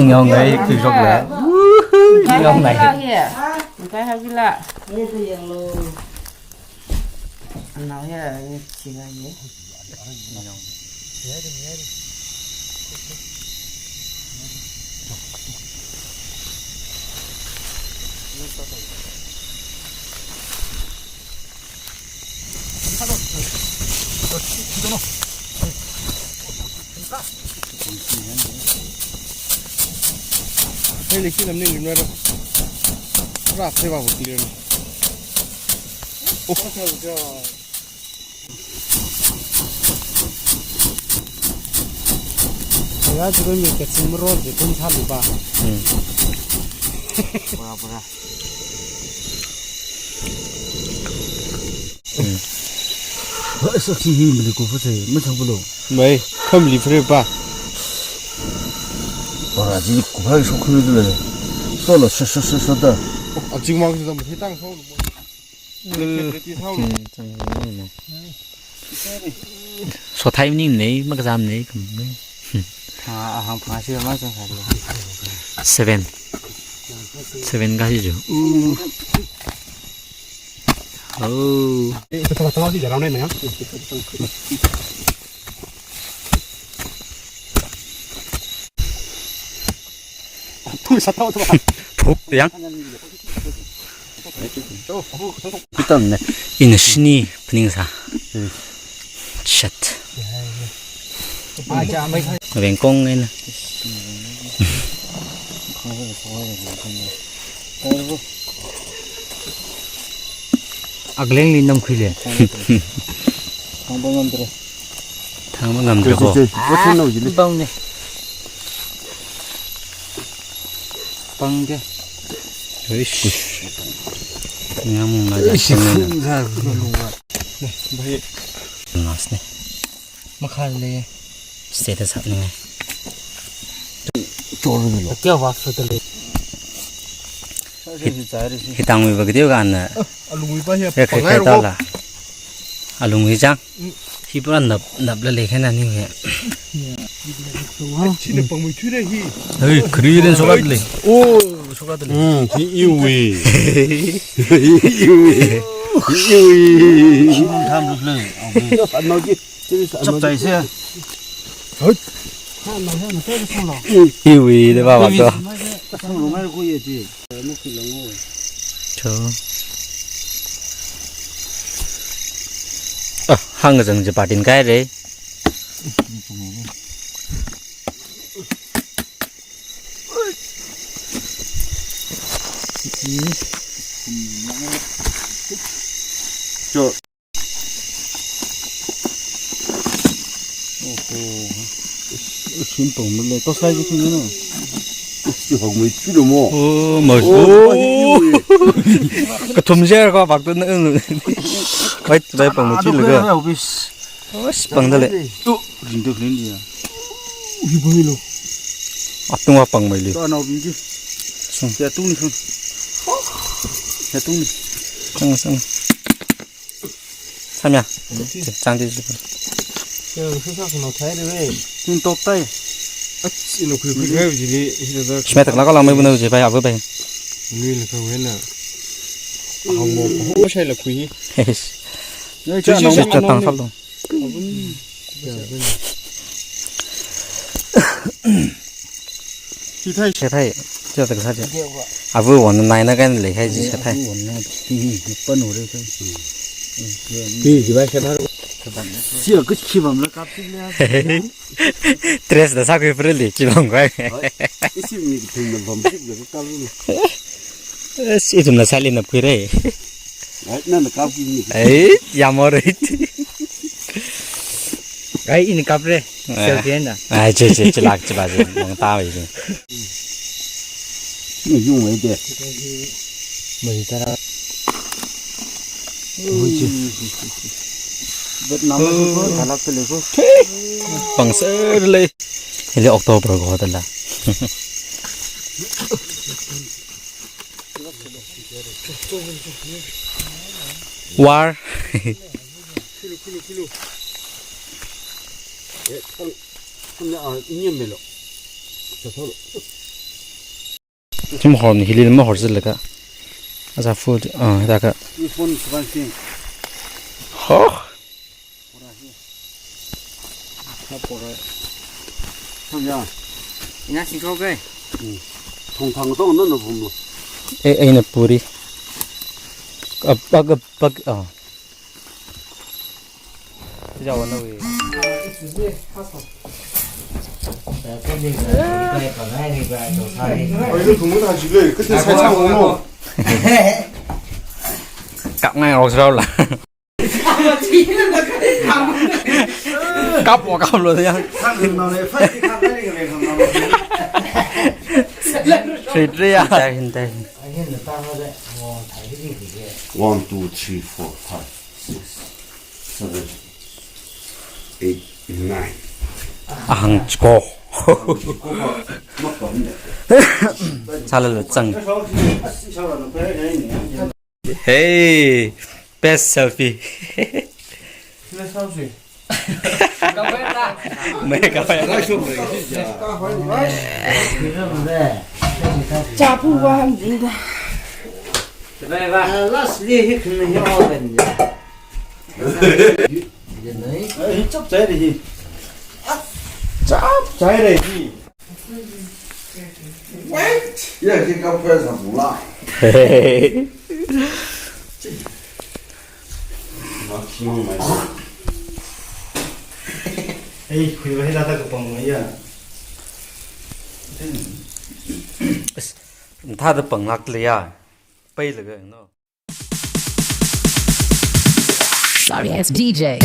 ngon này cứ rộng là ngon này cái hay là nói là chỉ là gì đây là khi làm nên người đó rạp thay vào một tiền ô theo cho 내가 지금 이렇게 짐으로 돈 사는 봐. 뭐라 sao thì mình cũng phải mất thằng bự mấy không lý phải ba bảo gì cũng phải số khơi rồi số là số đó 지금 막 그래서 뭐 해당 서울 뭐 số thay mình này mà cái giam này cũng hàng phá xưa mà sao seven 가시죠. 오. 또 왔다 잘하네 내가 또 사타 왔다 복양 일단 네 이는 신이 분행사 샷 왼공 에는 악랭 린놈 크리에 방방함들어 당만 감들고 어떻게 나오지 빵네 빵게 으이씨 그냥 맞아 나왔네 막할래 스테이터스 하네 쪼르르 껴봤어들 hitang mi bagdio gan na alungui ba he ya khai khai ta la alungui jang hi pura nap la le khana ni he 치는 방문 튀래 히 ei kriren sogat le o sogat le 히 이우이 힘 tham đượcเลยăn nói chứ chọc tay xe hiwi de ba ba to xong rồi mai cô gì nó cứ là ngồi 저 한거 정지 바딘 가야 돼 저 힘 뻥을 내 또 사이즈 생겨나 하고 뭐 줄여 뭐 오 멋있어 그 톰제가 박도는 quay đây bằng một chút nữa bằng đây lại dính được lên gì à ui bơi luôn tung vào bằng mấy lì to nào chứ xe tung đi không xe tung đi sang sao nhỉ trang đi 야 세상에 너 타야 돼 tin tốt tay 이놈 그 해야지 이러다 심해 딱 나가려 mấy bữa nữa chỉ phải học với bạn 우리는 그 왜나 아뭐 호샤일라 구이 cho tăng pháp luôn sẽ thay cho tự thay à vừa còn này nó cái lấy hay gì sẽ thay bận rồi đấy thôi 이 집에 해봐 chưa cứ khi mà nó cắt stress là sao cái phải lấy chỉ bằng cái cái gì mình thường mình phẩm được cái cắt luôn chỉ chúng là sai lên nạp cái đấy đấy nó là cắt gì ấy giảm rồi cái in cặp đấy siêu tiền à à chỉ lạc chỉ bà gì bằng tao vậy nó dùng ấy để mày ta đâu Việt Nam nó có thả lắc cái này có bằng sơ lên thì October có thật là war không ở nhiên về lộ 좀 horn hilil ma hor zil ka asa full da ka 이 폰 수반싱. ho 형야, Ina xin câu cái. 통탕성 너는 보면. e na puri bag ja wa na we 이거 동무다 지금 그때 살짝 오노. cặp ngay ngọc rau là cặp luôn nha thịt ria Hình tay. 1, 2, 3, 4, 5, 6, 7, 8, 9. hàng co sao là chăng hey best selfie mấy cà phê Chả phụ qua hành gì đây. Vậy vậy. Last day hit mình nhau gần. chấp trái đi gì? Chấp trái đi gì? Yeah, cái cà phê là bù lại. Nó chim mày. 에이, 그거 해다가 뻥 뭐야? tha được bằng lạc lìa bây giờ cái nó Sorry ass DJ.